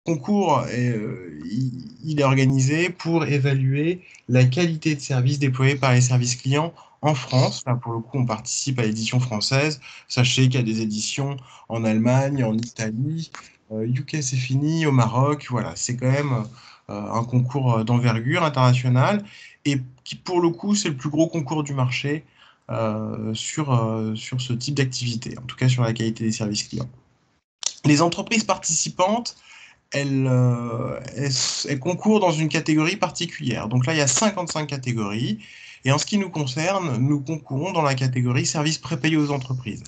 concours, il est organisé pour évaluer la qualité de service déployée par les services clients en France. Là, pour le coup, on participe à l'édition française. Sachez qu'il y a des éditions en Allemagne, en Italie, UK c'est fini, au Maroc. Voilà, c'est quand même un concours d'envergure internationale et qui, pour le coup, c'est le plus gros concours du marché sur ce type d'activité, en tout cas sur la qualité des services clients. Les entreprises participantes, elle concourt dans une catégorie particulière. Donc là, il y a 55 catégories. Et en ce qui nous concerne, nous concourons dans la catégorie services prépayés aux entreprises.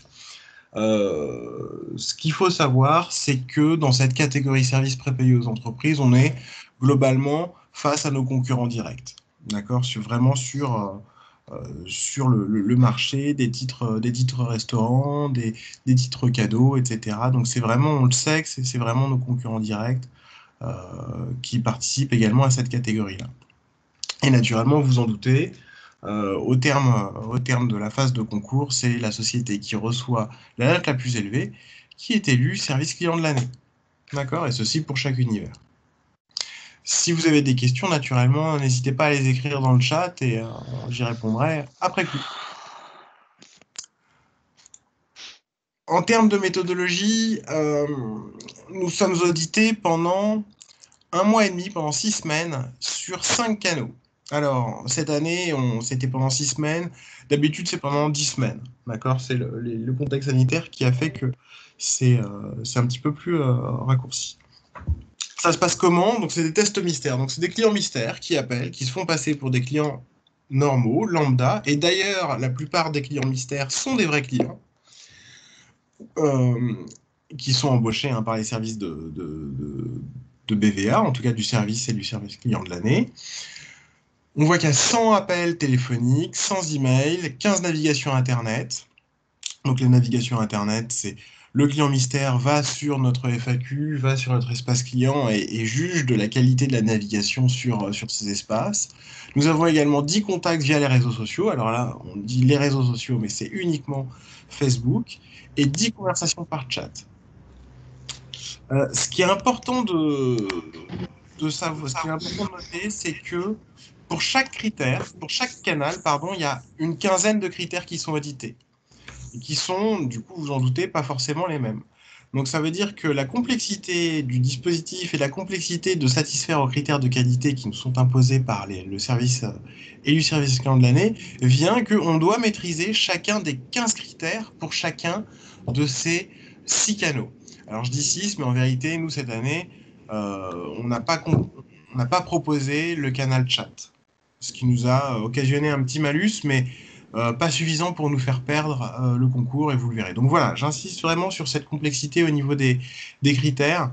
Ce qu'il faut savoir, c'est que dans cette catégorie services prépayés aux entreprises, on est globalement face à nos concurrents directs. D'accord? Vraiment sur le marché des titres restaurants, des titres cadeaux, etc. Donc c'est vraiment, on le sait que c'est vraiment nos concurrents directs qui participent également à cette catégorie-là. Et naturellement, vous en doutez, au terme de la phase de concours, c'est la société qui reçoit la note la plus élevée qui est élue service client de l'année. D'accord? Et ceci pour chaque univers. Si vous avez des questions, naturellement, n'hésitez pas à les écrire dans le chat et j'y répondrai après coup. En termes de méthodologie, nous sommes audités pendant un mois et demi, pendant 6 semaines, sur 5 canaux. Alors, cette année, c'était pendant 6 semaines. D'habitude, c'est pendant 10 semaines. D'accord? C'est le contexte sanitaire qui a fait que c'est un petit peu plus raccourci. Ça se passe comment? Donc, c'est des tests mystères. Donc, c'est des clients mystères qui appellent, qui se font passer pour des clients normaux, lambda. Et d'ailleurs, la plupart des clients mystères sont des vrais clients euh, qui sont embauchés par les services de BVA, en tout cas du service et du service client de l'année. On voit qu'il y a 100 appels téléphoniques, 100 emails, 15 navigations Internet. Donc les navigations Internet, c'est le client mystère va sur notre FAQ, va sur notre espace client et juge de la qualité de la navigation sur ces espaces. Nous avons également 10 contacts via les réseaux sociaux. Alors là, on dit les réseaux sociaux, mais c'est uniquement Facebook. Et 10 conversations par chat. Ce qui est important de savoir, ce qui est important de noter, c'est que pour chaque critère, pour chaque canal, pardon, il y a une quinzaine de critères qui sont audités et qui sont, du coup, vous en doutez, pas forcément les mêmes. Donc ça veut dire que la complexité du dispositif et la complexité de satisfaire aux critères de qualité qui nous sont imposés par le service et du service client de l'année vient qu'on doit maîtriser chacun des 15 critères pour chacun de ces 6 canaux. Alors je dis 6, mais en vérité, nous, cette année, on n'a pas proposé le canal chat, ce qui nous a occasionné un petit malus, mais pas suffisant pour nous faire perdre le concours, et vous le verrez. Donc voilà, j'insiste vraiment sur cette complexité au niveau des critères.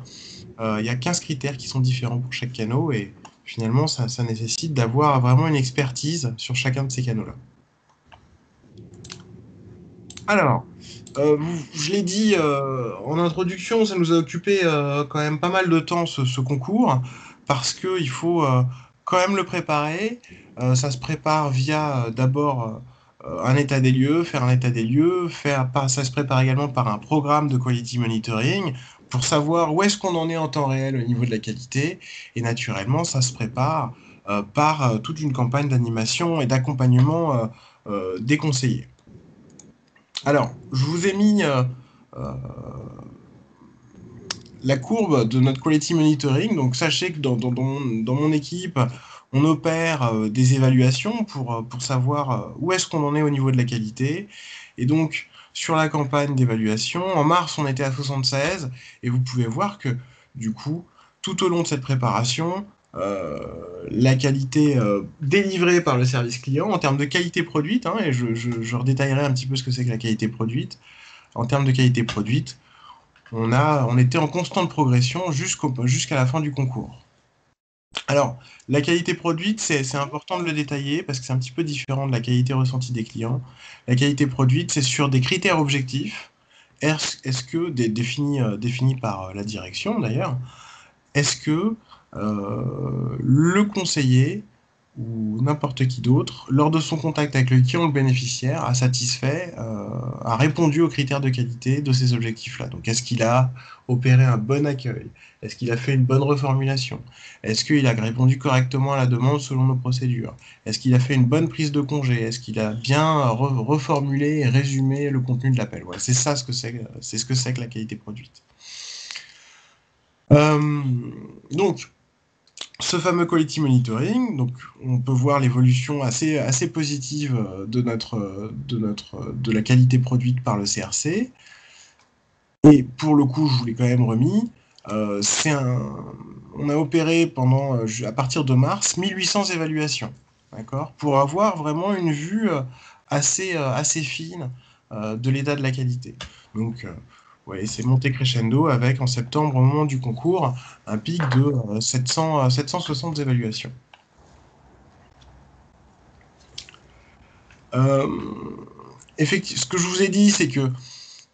Il y a 15 critères qui sont différents pour chaque canal, et finalement, ça nécessite d'avoir vraiment une expertise sur chacun de ces canaux-là. Alors, je l'ai dit en introduction, ça nous a occupé quand même pas mal de temps ce concours, parce qu'il faut quand même le préparer. Ça se prépare via d'abord un état des lieux, faire un état des lieux, ça se prépare également par un programme de quality monitoring pour savoir où est-ce qu'on en est en temps réel au niveau de la qualité. Et naturellement, ça se prépare par toute une campagne d'animation et d'accompagnement des conseillers. Alors, je vous ai mis euh, la courbe de notre quality monitoring. Donc, sachez que dans mon équipe, on opère des évaluations pour savoir où est-ce qu'on en est au niveau de la qualité. Et donc, sur la campagne d'évaluation, en mars, on était à 76. Et vous pouvez voir que, du coup, tout au long de cette préparation, la qualité délivrée par le service client en termes de qualité produite, et je redétaillerai un petit peu ce que c'est que la qualité produite. En termes de qualité produite, on était en constante progression jusqu'à la fin du concours. Alors, la qualité produite, c'est important de le détailler parce que c'est un petit peu différent de la qualité ressentie des clients. La qualité produite, c'est sur des critères objectifs. Est-ce que, définis par la direction d'ailleurs, est-ce que le conseiller ou n'importe qui d'autre, lors de son contact avec le client ou le bénéficiaire, a satisfait, a répondu aux critères de qualité de ces objectifs-là. Donc, est-ce qu'il a opéré un bon accueil? Est-ce qu'il a fait une bonne reformulation? Est-ce qu'il a répondu correctement à la demande selon nos procédures? Est-ce qu'il a fait une bonne prise de congé? Est-ce qu'il a bien reformulé et résumé le contenu de l'appel? Voilà, c'est ça ce que c'est que la qualité produite. Donc, ce fameux quality monitoring, donc on peut voir l'évolution assez positive de la qualité produite par le CRC. Et pour le coup, je vous l'ai quand même remis. On a opéré à partir de mars 1800 évaluations, d'accord, pour avoir vraiment une vue assez fine de l'état de la qualité. Donc, ouais, c'est monté crescendo avec, en septembre, au moment du concours, un pic de 760 évaluations. Effectivement, ce que je vous ai dit, c'est que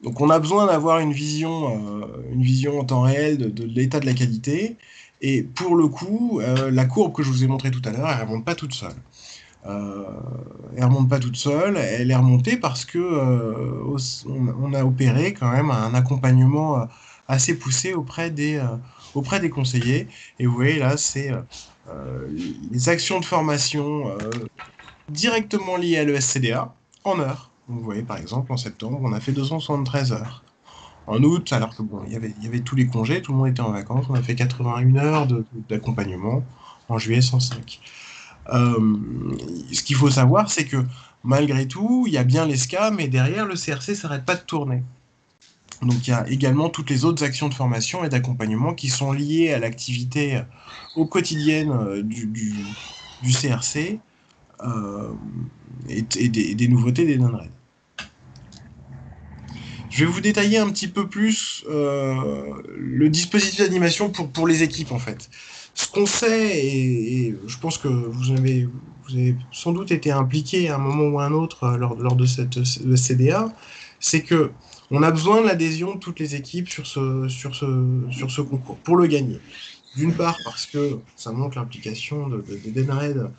donc on a besoin d'avoir une vision en temps réel de l'état de la qualité. Et pour le coup, la courbe que je vous ai montrée tout à l'heure, elle ne remonte pas toute seule. Elle remonte pas toute seule, elle est remontée parce que on a opéré quand même un accompagnement assez poussé auprès des conseillers. Et vous voyez là, c'est les actions de formation directement liées à l'ESCDA en heures. Donc, vous voyez par exemple en septembre, on a fait 273 heures. En août, alors que bon, il y avait tous les congés, tout le monde était en vacances, on a fait 81 heures d'accompagnement. En juillet, 105. Ce qu'il faut savoir, c'est que malgré tout, il y a bien l'ESCA, mais derrière, le CRC ne s'arrête pas de tourner. Donc il y a également toutes les autres actions de formation et d'accompagnement qui sont liées à l'activité au quotidienne du CRC et des nouveautés des non-RED. Je vais vous détailler un petit peu plus le dispositif d'animation pour les équipes, en fait. Ce qu'on sait, et je pense que vous avez sans doute été impliqué à un moment ou à un autre lors de cette CDA, c'est que on a besoin de l'adhésion de toutes les équipes sur ce concours pour le gagner. D'une part parce que ça montre l'implication d'Edenred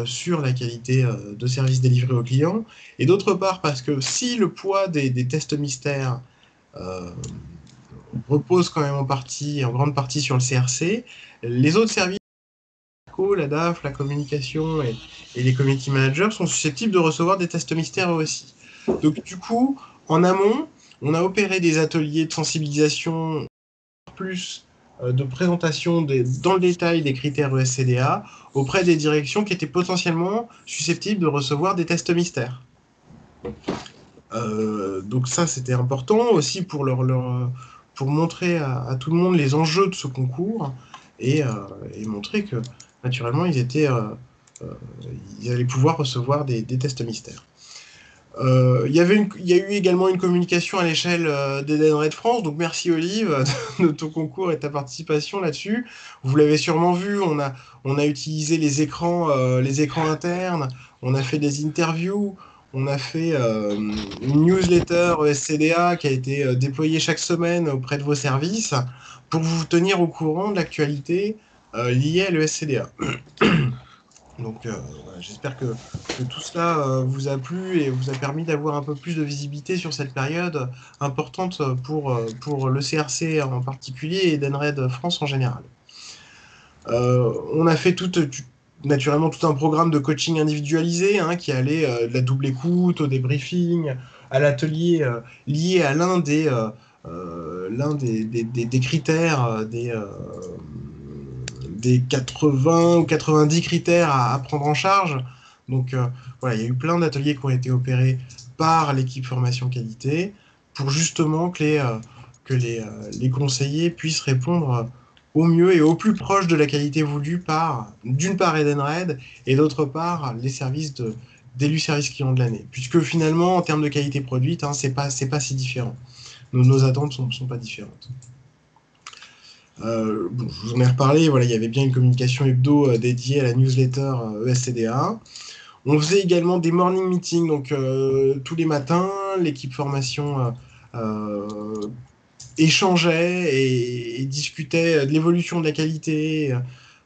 sur la qualité de service délivré aux clients, et d'autre part parce que si le poids des tests mystères repose quand même en grande partie sur le CRC, les autres services, la DAF, la communication et les community managers sont susceptibles de recevoir des tests mystères eux aussi. Donc du coup, en amont, on a opéré des ateliers de sensibilisation plus de présentation dans le détail des critères ESCDA auprès des directions qui étaient potentiellement susceptibles de recevoir des tests mystères. Donc ça, c'était important aussi pour montrer à tout le monde les enjeux de ce concours et montrer que, naturellement, ils allaient pouvoir recevoir des tests mystères. Il y a eu également une communication à l'échelle d'Edenred France, donc merci Olive de ton concours et de ta participation là-dessus. Vous l'avez sûrement vu, on a utilisé les écrans internes, on a fait des interviews, on a fait une newsletter SCDA qui a été déployée chaque semaine auprès de vos services pour vous tenir au courant de l'actualité liée à l'ESCDA. Donc voilà, j'espère que tout cela vous a plu et vous a permis d'avoir un peu plus de visibilité sur cette période importante pour le CRC en particulier et Edenred France en général. On a fait naturellement tout un programme de coaching individualisé qui allait de la double écoute au débriefing, à l'atelier lié à l'un des critères des 80 ou 90 critères à prendre en charge. Donc voilà, il y a eu plein d'ateliers qui ont été opérés par l'équipe formation qualité pour justement que les conseillers puissent répondre au mieux et au plus proche de la qualité voulue par, d'une part, Edenred et d'autre part, les services d'élus services clients de l'année. Puisque finalement, en termes de qualité produite, c'est pas si différent. Nos attentes ne sont pas différentes. Bon, je vous en ai reparlé, voilà, il y avait bien une communication hebdo dédiée à la newsletter ESCDA. On faisait également des morning meetings, donc tous les matins, l'équipe formation échangeait et discutait de l'évolution de la qualité,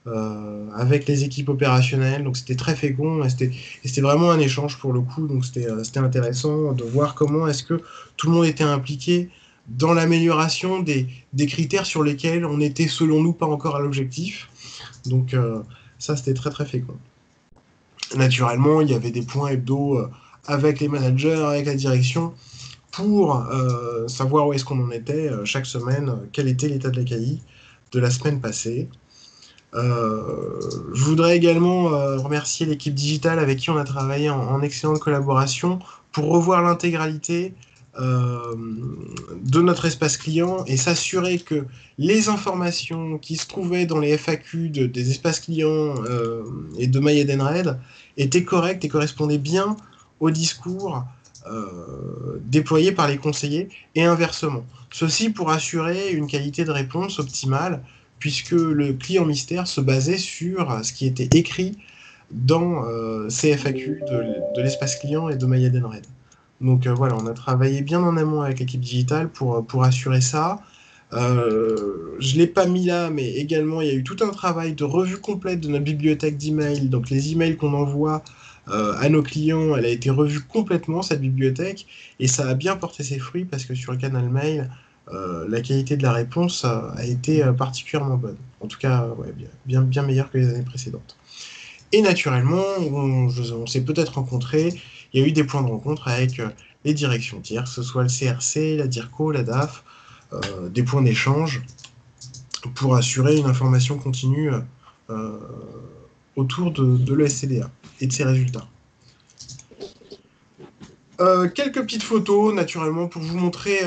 avec les équipes opérationnelles. Donc c'était très fécond et c'était vraiment un échange pour le coup. Donc c'était intéressant de voir comment est-ce que tout le monde était impliqué dans l'amélioration des critères sur lesquels on était, selon nous, pas encore à l'objectif. Donc ça, c'était très très fécond. Naturellement, il y avait des points hebdo avec les managers, avec la direction, pour savoir où est-ce qu'on en était chaque semaine, quel était l'état de la CAI de la semaine passée. Je voudrais également remercier l'équipe digitale avec qui on a travaillé en excellente collaboration pour revoir l'intégralité de notre espace client et s'assurer que les informations qui se trouvaient dans les FAQ des espaces clients et de MyEdenred étaient correctes et correspondaient bien au discours déployé par les conseillers et inversement. Ceci pour assurer une qualité de réponse optimale puisque le client mystère se basait sur ce qui était écrit dans ces FAQ de l'espace client et de MyEdenred. Donc voilà, on a travaillé bien en amont avec l'équipe digitale pour assurer ça. Je ne l'ai pas mis là, mais également, il y a eu tout un travail de revue complète de notre bibliothèque d'emails. Donc les emails qu'on envoie à nos clients, elle a été revue complètement, cette bibliothèque, et ça a bien porté ses fruits parce que sur le canal mail, la qualité de la réponse a été particulièrement bonne. En tout cas, ouais, bien meilleure que les années précédentes. Et naturellement, on s'est peut-être rencontrés, il y a eu des points de rencontre avec les directions tierces, que ce soit le CRC, la DIRCO, la DAF, des points d'échange pour assurer une information continue autour de l'ESCDA et de ses résultats. Quelques petites photos, naturellement, pour vous montrer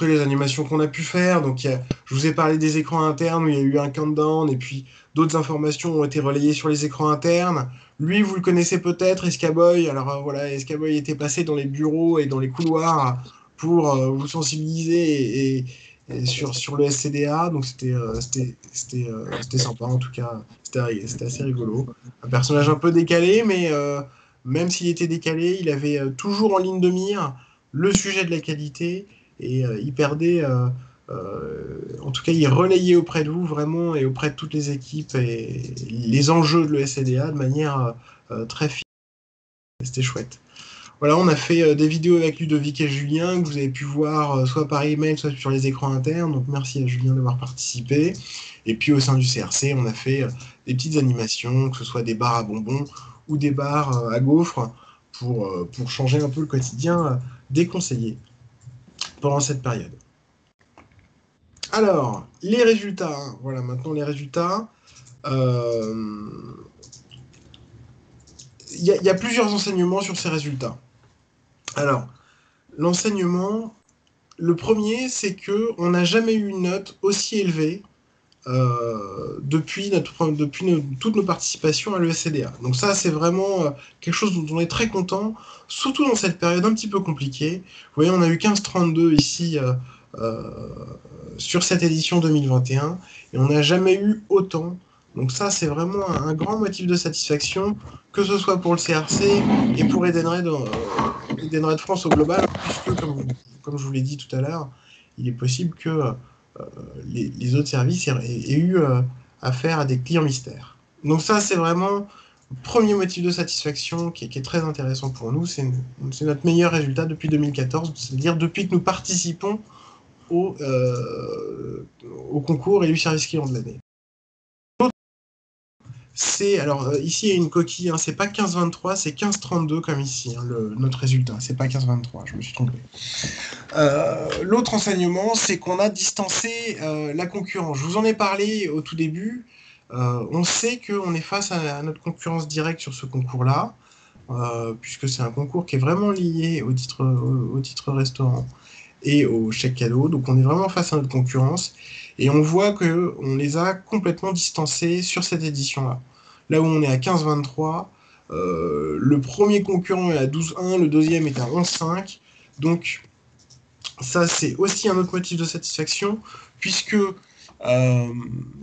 les animations qu'on a pu faire. Donc, je vous ai parlé des écrans internes où il y a eu un countdown et puis d'autres informations ont été relayées sur les écrans internes. Lui, vous le connaissez peut-être, Escaboy. Alors voilà, Escaboy était passé dans les bureaux et dans les couloirs pour vous sensibiliser et sur le SCDA. Donc, c'était sympa en tout cas. C'était assez rigolo. Un personnage un peu décalé, mais même s'il était décalé, il avait toujours en ligne de mire le sujet de la qualité et il perdait, en tout cas, il relayait auprès de vous vraiment et auprès de toutes les équipes et les enjeux de l'ESCDA de manière très fine. C'était chouette. Voilà, on a fait des vidéos avec Ludovic et Julien que vous avez pu voir soit par email, soit sur les écrans internes. Donc merci à Julien d'avoir participé. Et puis au sein du CRC, on a fait des petites animations, que ce soit des barres à bonbons ou des barres à gaufres pour changer un peu le quotidien des conseillers pendant cette période. Alors, les résultats. Voilà, maintenant les résultats. Il y a plusieurs enseignements sur ces résultats. Alors, l'enseignement, le premier, c'est qu'on n'a jamais eu une note aussi élevée depuis toutes nos participations à l'ESCDA. Donc ça, c'est vraiment quelque chose dont on est très content, surtout dans cette période un petit peu compliquée. Vous voyez, on a eu 15,32 ici sur cette édition 2021, et on n'a jamais eu autant. Donc ça, c'est vraiment un grand motif de satisfaction, que ce soit pour le CRC et pour Edenred France au global, puisque, comme je vous l'ai dit tout à l'heure, il est possible que les autres services aient eu affaire à des clients mystères. Donc ça, c'est vraiment le premier motif de satisfaction qui est très intéressant pour nous. C'est notre meilleur résultat depuis 2014, c'est-à-dire depuis que nous participons au concours élu service client de l'année. Alors ici il y a une coquille, c'est pas 15-23, c'est 15-32 comme ici, notre résultat, c'est pas 15-23, je me suis trompé. L'autre enseignement, c'est qu'on a distancé la concurrence. Je vous en ai parlé au tout début. On sait qu'on est face à notre concurrence directe sur ce concours-là, puisque c'est un concours qui est vraiment lié au titre restaurant et au chèque cadeau. Donc on est vraiment face à notre concurrence et on voit qu'on les a complètement distancés sur cette édition-là. Là où on est à 15-23, le premier concurrent est à 12-1, le deuxième est à 11-5. Donc ça, c'est aussi un autre motif de satisfaction, puisque,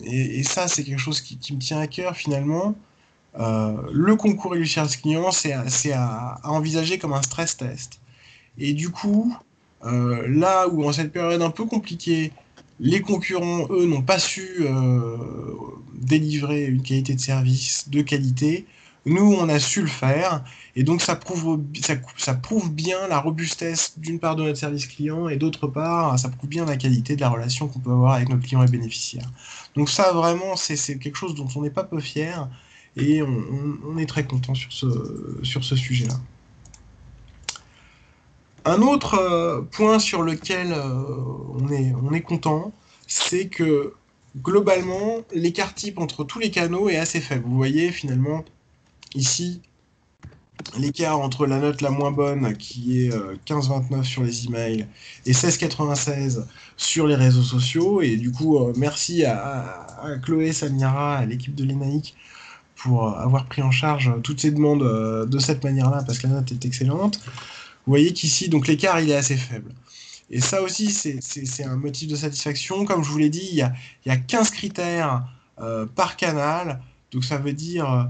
et ça, c'est quelque chose qui me tient à cœur finalement, le concours élu service client, c'est à envisager comme un stress test. Et du coup, là où en cette période un peu compliquée, Les concurrents, eux, n'ont pas su délivrer une qualité de service de qualité. Nous, on a su le faire. Et donc, ça prouve bien la robustesse, d'une part, de notre service client, et d'autre part, ça prouve bien la qualité de la relation qu'on peut avoir avec nos clients et bénéficiaires. Donc ça, vraiment, c'est quelque chose dont on n'est pas peu fier. Et on est très content sur ce sujet-là. Un autre point sur lequel on est content, c'est que globalement, l'écart type entre tous les canaux est assez faible. Vous voyez finalement ici l'écart entre la note la moins bonne qui est 15,29 sur les emails et 16,96 sur les réseaux sociaux. Et du coup, merci à Chloé, Samira, à l'équipe de l'ENAIC pour avoir pris en charge toutes ces demandes de cette manière-là parce que la note est excellente. Vous voyez qu'ici, donc l'écart, il est assez faible. Et ça aussi, c'est un motif de satisfaction. Comme je vous l'ai dit, il y a 15 critères par canal. Donc ça veut dire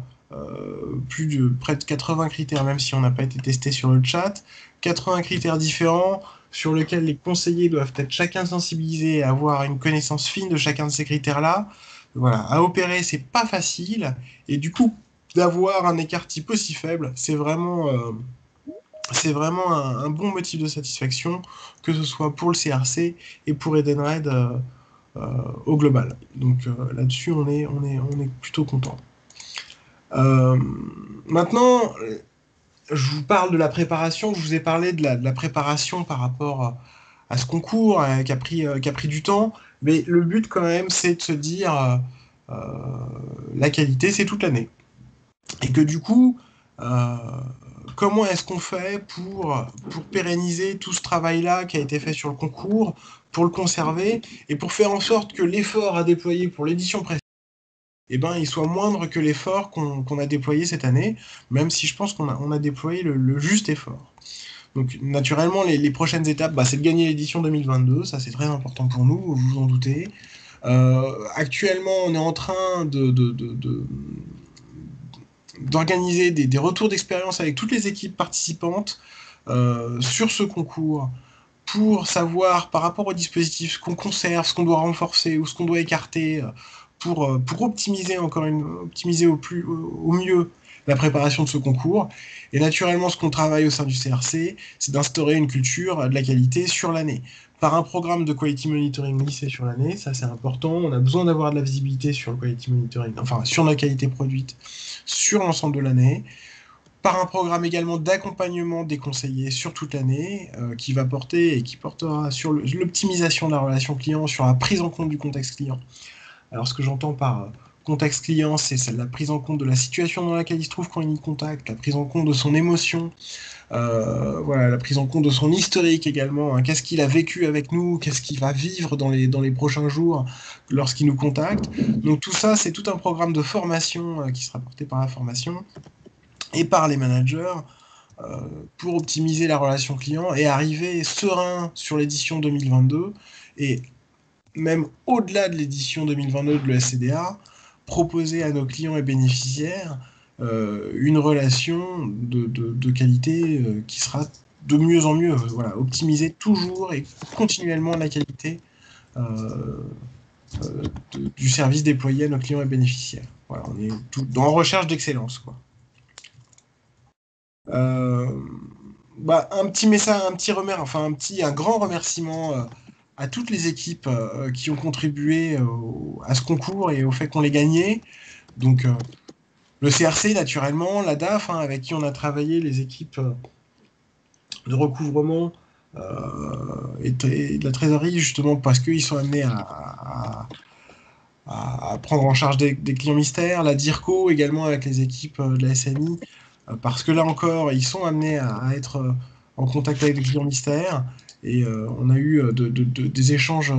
près de 80 critères, même si on n'a pas été testé sur le chat. 80 critères différents sur lesquels les conseillers doivent être chacun sensibilisés et avoir une connaissance fine de chacun de ces critères-là. Voilà, à opérer, c'est pas facile. Et du coup, d'avoir un écart type aussi faible, c'est vraiment un bon motif de satisfaction, que ce soit pour le CRC et pour Edenred au global. Donc là-dessus, on est plutôt content. Maintenant, je vous parle de la préparation. Je vous ai parlé de la préparation par rapport à ce concours qui a pris du temps. Mais le but, quand même, c'est de se dire la qualité, c'est toute l'année. Et que du coup, comment est-ce qu'on fait pour pérenniser tout ce travail-là qui a été fait sur le concours, pour le conserver, et pour faire en sorte que l'effort à déployer pour l'édition précédente, eh ben, il soit moindre que l'effort qu'on a déployé cette année, même si je pense qu'on a déployé le juste effort. Donc naturellement, les prochaines étapes, bah, c'est de gagner l'édition 2022, ça c'est très important pour nous, vous vous en doutez. Actuellement, on est en train d'organiser des retours d'expérience avec toutes les équipes participantes sur ce concours pour savoir par rapport au dispositif ce qu'on conserve, ce qu'on doit renforcer ou ce qu'on doit écarter pour optimiser optimiser au mieux la préparation de ce concours. Et naturellement, ce qu'on travaille au sein du CRC, c'est d'instaurer une culture de la qualité sur l'année. Par un programme de quality monitoring lissé sur l'année, ça c'est important. On a besoin d'avoir de la visibilité sur le quality monitoring, enfin sur la qualité produite sur l'ensemble de l'année, par un programme également d'accompagnement des conseillers sur toute l'année, qui va porter et qui portera sur l'optimisation de la relation client, sur la prise en compte du contexte client. Alors ce que j'entends par contexte client, c'est la prise en compte de la situation dans laquelle il se trouve quand il y contacte, la prise en compte de son émotion, voilà, la prise en compte de son historique également, hein. Qu'est-ce qu'il a vécu avec nous, qu'est-ce qu'il va vivre dans les prochains jours lorsqu'il nous contacte. Donc tout ça, c'est tout un programme de formation qui sera porté par la formation et par les managers pour optimiser la relation client et arriver serein sur l'édition 2022 et même au-delà de l'édition 2022 de l'ESCDA, proposer à nos clients et bénéficiaires une relation de qualité qui sera de mieux en mieux. Voilà, optimiser toujours et continuellement la qualité du service déployé à nos clients et bénéficiaires. Voilà, on est en recherche d'excellence, quoi. Bah, un petit message, un grand remerciement à toutes les équipes qui ont contribué à ce concours et au fait qu'on l'ait gagné. Donc, le CRC, naturellement, la DAF, hein, avec qui on a travaillé, les équipes de recouvrement et de la trésorerie, justement, parce qu'ils sont amenés à prendre en charge des clients mystères. La DIRCO, également, avec les équipes de la SNI, parce que là encore, ils sont amenés à être en contact avec les clients mystères. Et on a eu des échanges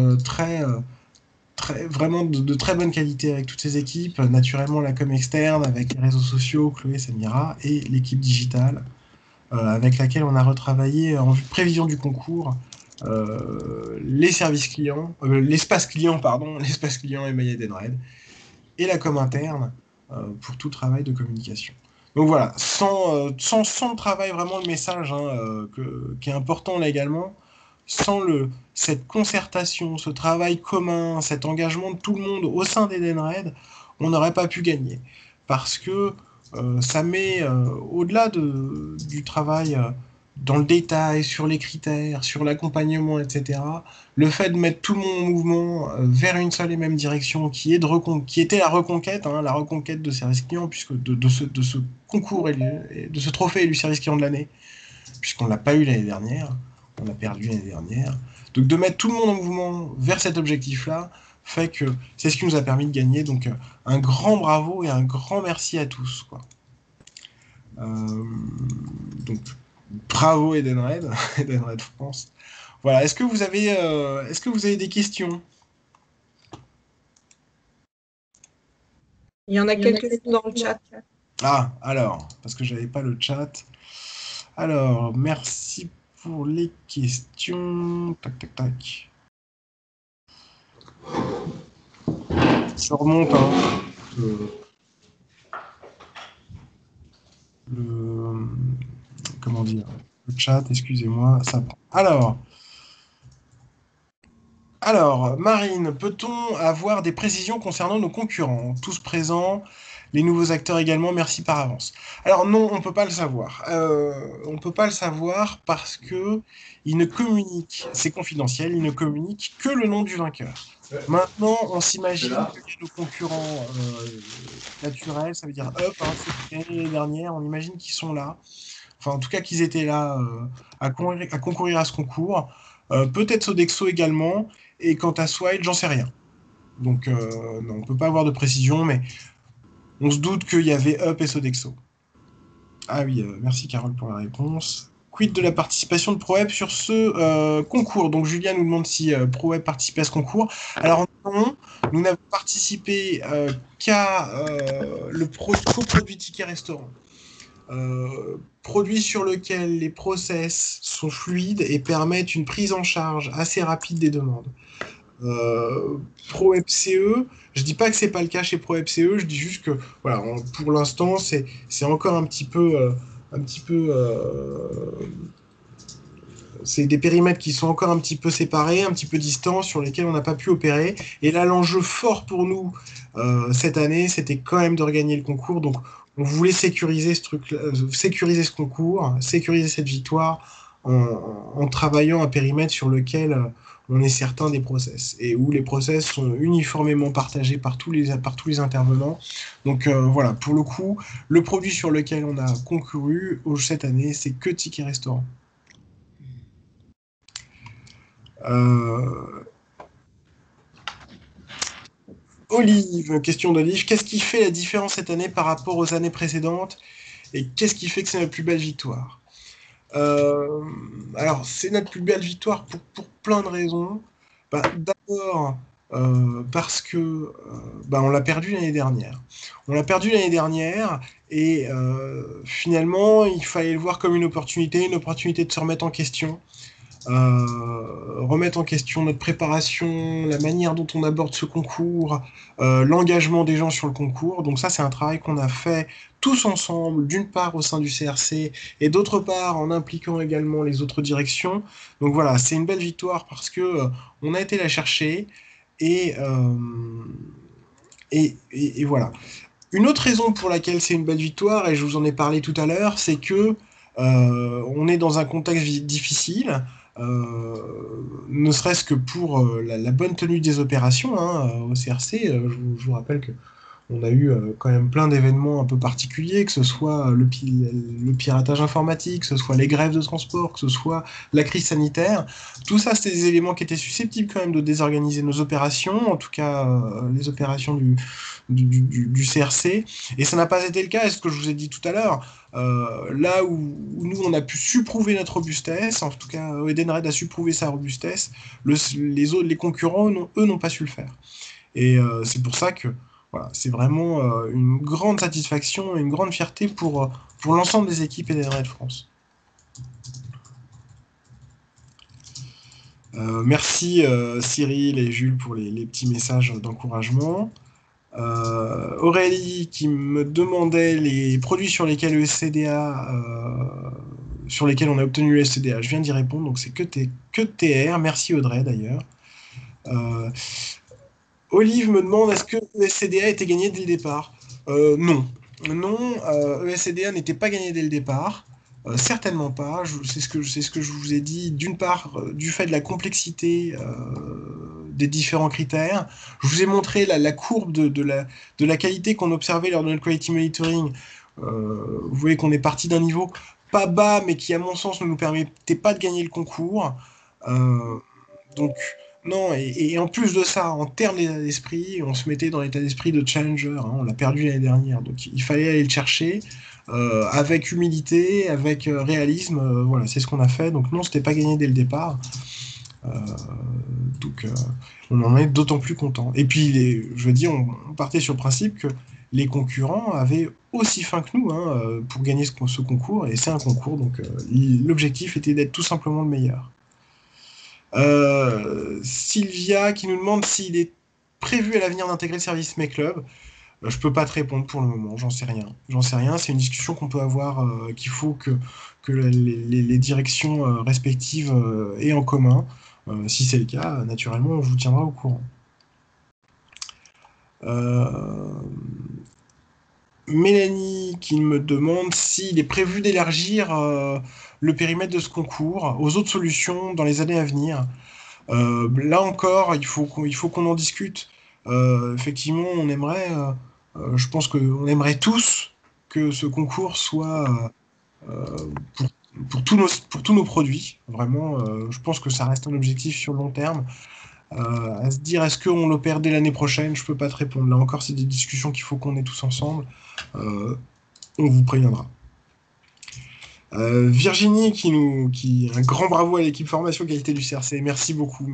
vraiment de très bonne qualité avec toutes ces équipes. Naturellement, la com externe avec les réseaux sociaux, Chloé, Samira, et l'équipe digitale, avec laquelle on a retravaillé en vue de prévision du concours les services clients, l'espace client, pardon, l'espace client et Edenred, et la com interne pour tout travail de communication. Donc voilà, sans le travail, vraiment le message qui est important là également, sans cette concertation, ce travail commun, cet engagement de tout le monde au sein d'Edenred, on n'aurait pas pu gagner. Parce que ça met, au-delà du travail dans le détail, sur les critères, sur l'accompagnement, etc., le fait de mettre tout le monde en mouvement vers une seule et même direction, qui était la reconquête, hein, la reconquête de service client, puisque de ce concours et de ce trophée élu service client de l'année, puisqu'on ne l'a pas eu l'année dernière, on l'a perdu l'année dernière. Donc de mettre tout le monde en mouvement vers cet objectif-là, fait que c'est ce qui nous a permis de gagner. Donc un grand bravo et un grand merci à tous, quoi. Donc bravo Edenred, Edenred France. Voilà, est-ce que vous avez des questions? Il y en a quelques-unes dans le chat. Ah, alors, parce que j'avais pas le chat. Alors, merci pour les questions. Tac, tac, tac. Je remonte, hein. Comment dire, le chat, excusez-moi, ça prend. Alors, Marine, peut-on avoir des précisions concernant nos concurrents? Tous présents, les nouveaux acteurs également, merci par avance. Alors non, on ne peut pas le savoir. On ne peut pas le savoir parce que ils ne communiquent, c'est confidentiel, ils ne communiquent que le nom du vainqueur. Maintenant, on s'imagine que nos concurrents naturels, ça veut dire Up, hein, ceux qui ont gagné l'année dernière, on imagine qu'ils sont là. Enfin, en tout cas, qu'ils étaient là à concourir à ce concours. Peut-être Sodexo également. Et quant à Swile, j'en sais rien. Donc, non, on ne peut pas avoir de précision, mais on se doute qu'il y avait Up et Sodexo. Ah oui, merci Carole pour la réponse. Quid de la participation de ProWeb sur ce concours? Donc Julien nous demande si ProWeb participait à ce concours. Alors non, nous n'avons participé qu'à le coproduit Ticket Restaurant. Produit sur lequel les process sont fluides et permettent une prise en charge assez rapide des demandes. ProWebCE, je dis pas que c'est pas le cas chez ProWebCE, je dis juste que voilà, pour l'instant c'est encore un petit peu c'est des périmètres qui sont encore un petit peu séparés, un petit peu distants, sur lesquels on n'a pas pu opérer. Et là, l'enjeu fort pour nous cette année, c'était quand même de regagner le concours. Donc, on voulait sécuriser ce truc, sécuriser ce concours, sécuriser cette victoire en travaillant un périmètre sur lequel on est certain des process et où les process sont uniformément partagés par tous les intervenants. Donc voilà, pour le coup, le produit sur lequel on a concouru cette année, c'est que Ticket Restaurant. Olive, question d'Olive. Qu'est-ce qui fait la différence cette année par rapport aux années précédentes et qu'est-ce qui fait que c'est notre plus belle victoire? Alors, c'est notre plus belle victoire pour plein de raisons. D'abord, parce que on l'a perdu l'année dernière. On l'a perdu l'année dernière et finalement, il fallait le voir comme une opportunité de se remettre en question. Remettre en question notre préparation, la manière dont on aborde ce concours, l'engagement des gens sur le concours. Donc ça, c'est un travail qu'on a fait tous ensemble, d'une part au sein du CRC et d'autre part en impliquant également les autres directions. Donc voilà, c'est une belle victoire parce que on a été la chercher et voilà. Une autre raison pour laquelle c'est une belle victoire, et je vous en ai parlé tout à l'heure, c'est que on est dans un contexte difficile, ne serait-ce que pour la bonne tenue des opérations hein, au CRC. Je vous rappelle que on a eu quand même plein d'événements un peu particuliers, que ce soit le piratage informatique, que ce soit les grèves de transport, que ce soit la crise sanitaire. Tout ça, c'était des éléments qui étaient susceptibles quand même de désorganiser nos opérations, en tout cas les opérations du CRC. Et ça n'a pas été le cas, et ce que je vous ai dit tout à l'heure, là où nous, on a su prouver notre robustesse, en tout cas Edenred a su prouver sa robustesse, les concurrents, eux, n'ont pas su le faire. Et c'est pour ça que voilà, c'est vraiment une grande satisfaction et une grande fierté pour l'ensemble des équipes Edenred France. Merci Cyril et Jules pour les petits messages d'encouragement. Aurélie qui me demandait les produits sur lesquels le CDA sur lesquels on a obtenu le SCDA. Je viens d'y répondre, donc c'est que TR. Merci Audrey d'ailleurs. Olive me demande, est-ce que le SCDA était gagné dès le départ? Non. Non, ESCDA n'était pas gagné dès le départ. Certainement pas. C'est ce que je vous ai dit. D'une part, du fait de la complexité des différents critères. Je vous ai montré la courbe de la qualité qu'on observait lors de notre quality monitoring. Vous voyez qu'on est parti d'un niveau pas bas, mais qui, à mon sens, ne nous permettait pas de gagner le concours. Donc, non, et en plus de ça, en termes d'état d'esprit, on se mettait dans l'état d'esprit de challenger. Hein, on l'a perdu l'année dernière, donc il fallait aller le chercher avec humilité, avec réalisme. Voilà, c'est ce qu'on a fait. Donc non, c'était pas gagné dès le départ. Donc on en est d'autant plus content. Et puis, je veux dire, on partait sur le principe que les concurrents avaient aussi faim que nous pour gagner ce concours, et c'est un concours, donc l'objectif était d'être tout simplement le meilleur. Sylvia qui nous demande s'il est prévu à l'avenir d'intégrer le service Make Club. Je peux pas te répondre pour le moment, j'en sais rien. C'est une discussion qu'on peut avoir, qu'il faut que les directions respectives aient en commun. Si c'est le cas, naturellement, on vous tiendra au courant. Mélanie qui me demande s'il est prévu d'élargir le périmètre de ce concours aux autres solutions dans les années à venir. Là encore, il faut qu'on en discute. Effectivement, on aimerait, je pense qu'on aimerait tous que ce concours soit pour tous nos produits. Vraiment, je pense que ça reste un objectif sur le long terme. À se dire, est-ce qu'on l'opère dès l'année prochaine? Je peux pas te répondre. Là encore, c'est des discussions qu'il faut qu'on ait tous ensemble. On vous préviendra. Virginie qui un grand bravo à l'équipe formation qualité du CRC. Merci beaucoup.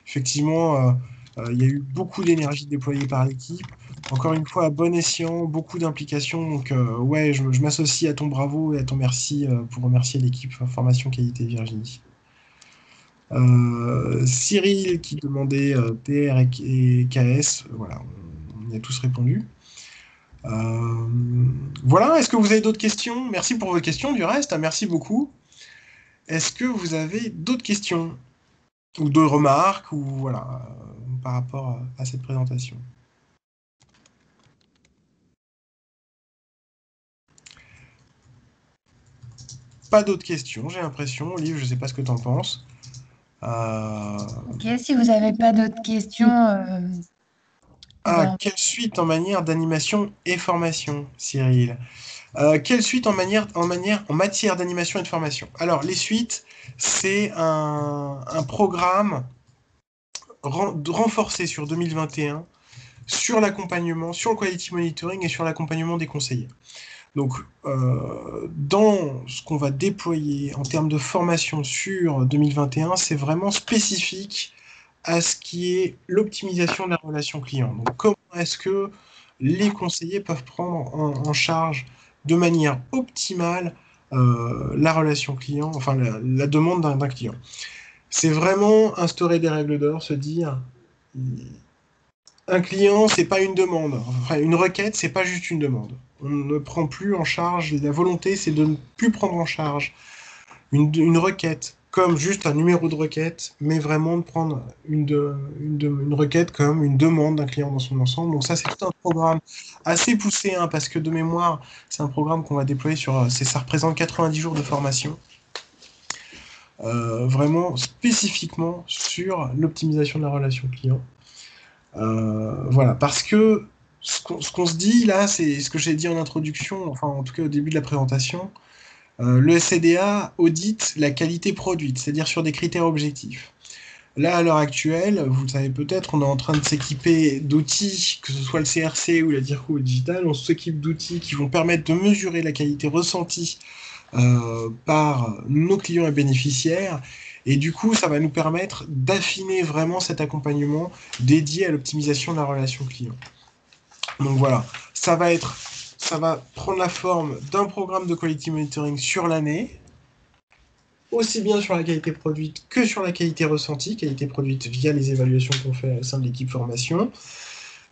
Effectivement, il y a eu beaucoup d'énergie déployée par l'équipe. Encore une fois, à bon escient, beaucoup d'implication. Donc ouais, je m'associe à ton bravo et à ton merci pour remercier l'équipe formation qualité Virginie. Cyril qui demandait TR et KS. Voilà, on y a tous répondu. Voilà, est-ce que vous avez d'autres questions? Merci pour vos questions du reste, merci beaucoup. Est-ce que vous avez d'autres questions ou d'autres remarques ou voilà par rapport à cette présentation? Pas d'autres questions, j'ai l'impression. Olive, je ne sais pas ce que tu en penses. Ok, si vous n'avez pas d'autres questions... Quelle suite en manière d'animation et formation, Cyril? Quelle suite en matière d'animation et de formation? Alors, les suites, c'est un programme renforcé sur 2021 sur l'accompagnement, sur le quality monitoring et sur l'accompagnement des conseillers. Donc, dans ce qu'on va déployer en termes de formation sur 2021, c'est vraiment spécifique à ce qui est l'optimisation de la relation client. Donc, comment est-ce que les conseillers peuvent prendre en charge de manière optimale la relation client, enfin la demande d'un client. C'est vraiment instaurer des règles d'or, se dire un client, c'est pas une demande. Enfin, une requête, c'est pas juste une demande. On ne prend plus en charge, la volonté, c'est de ne plus prendre en charge une requête comme juste un numéro de requête, mais vraiment de prendre une requête comme une demande d'un client dans son ensemble. Donc ça, c'est tout un programme assez poussé, parce que de mémoire, c'est un programme qu'on va déployer ça représente 90 jours de formation. Vraiment spécifiquement sur l'optimisation de la relation client. Voilà, parce que ce qu'on se dit là, c'est ce que j'ai dit en introduction, enfin en tout cas au début de la présentation, le SCDA audite la qualité produite, c'est-à-dire sur des critères objectifs. Là, à l'heure actuelle, vous le savez peut-être, on est en train de s'équiper d'outils, que ce soit le CRC ou la DIRCO ou le digital, on s'équipe d'outils qui vont permettre de mesurer la qualité ressentie par nos clients et bénéficiaires. Et du coup, ça va nous permettre d'affiner vraiment cet accompagnement dédié à l'optimisation de la relation client. Donc voilà, ça va prendre la forme d'un programme de quality monitoring sur l'année, aussi bien sur la qualité produite que sur la qualité ressentie, qualité produite via les évaluations qu'on fait au sein de l'équipe formation.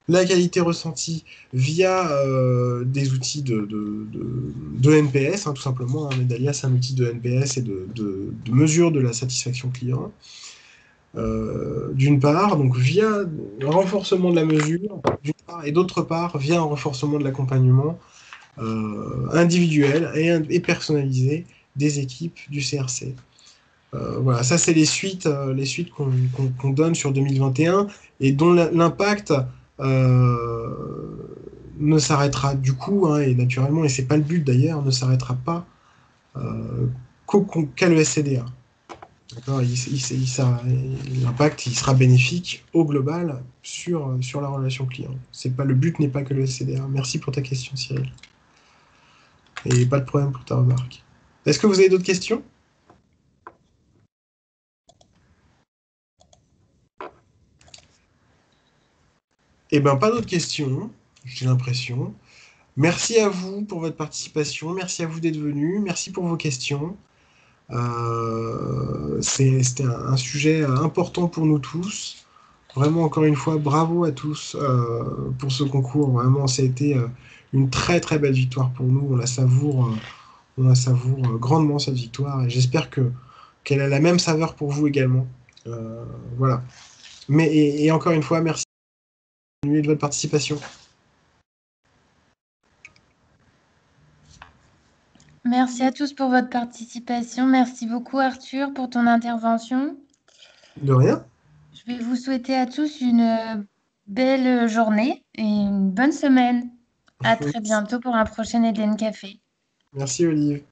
la qualité ressentie via des outils de NPS, hein, tout simplement. Hein. Medallia, c'est un outil de NPS et de mesure de la satisfaction client. D'une part, donc via un renforcement de la mesure, d'une part, et d'autre part, via un renforcement de l'accompagnement individuel et personnalisé des équipes du CRC. Voilà, ça c'est les suites qu'on donne sur 2021 et dont l'impact ne s'arrêtera du coup, hein, et naturellement, et c'est pas le but d'ailleurs, ne s'arrêtera pas qu'à l'ESCDA. D'accord, l'impact il sera bénéfique au global sur la relation client. Le but n'est pas que le SCDA. Merci pour ta question, Cyril. Et pas de problème pour ta remarque. Est-ce que vous avez d'autres questions? Eh bien, pas d'autres questions, j'ai l'impression. Merci à vous pour votre participation. Merci à vous d'être venus. Merci pour vos questions. C'était un sujet important pour nous tous. Vraiment, encore une fois, bravo à tous pour ce concours. Vraiment, ça a été une très très belle victoire pour nous. On la savoure grandement cette victoire et j'espère qu'elle a la même saveur pour vous également. Voilà. Et encore une fois, merci de votre participation. Merci à tous pour votre participation. Merci beaucoup Arthur pour ton intervention. De rien. Je vais vous souhaiter à tous une belle journée et une bonne semaine. À très bientôt pour un prochain Eden Café. Merci Olive.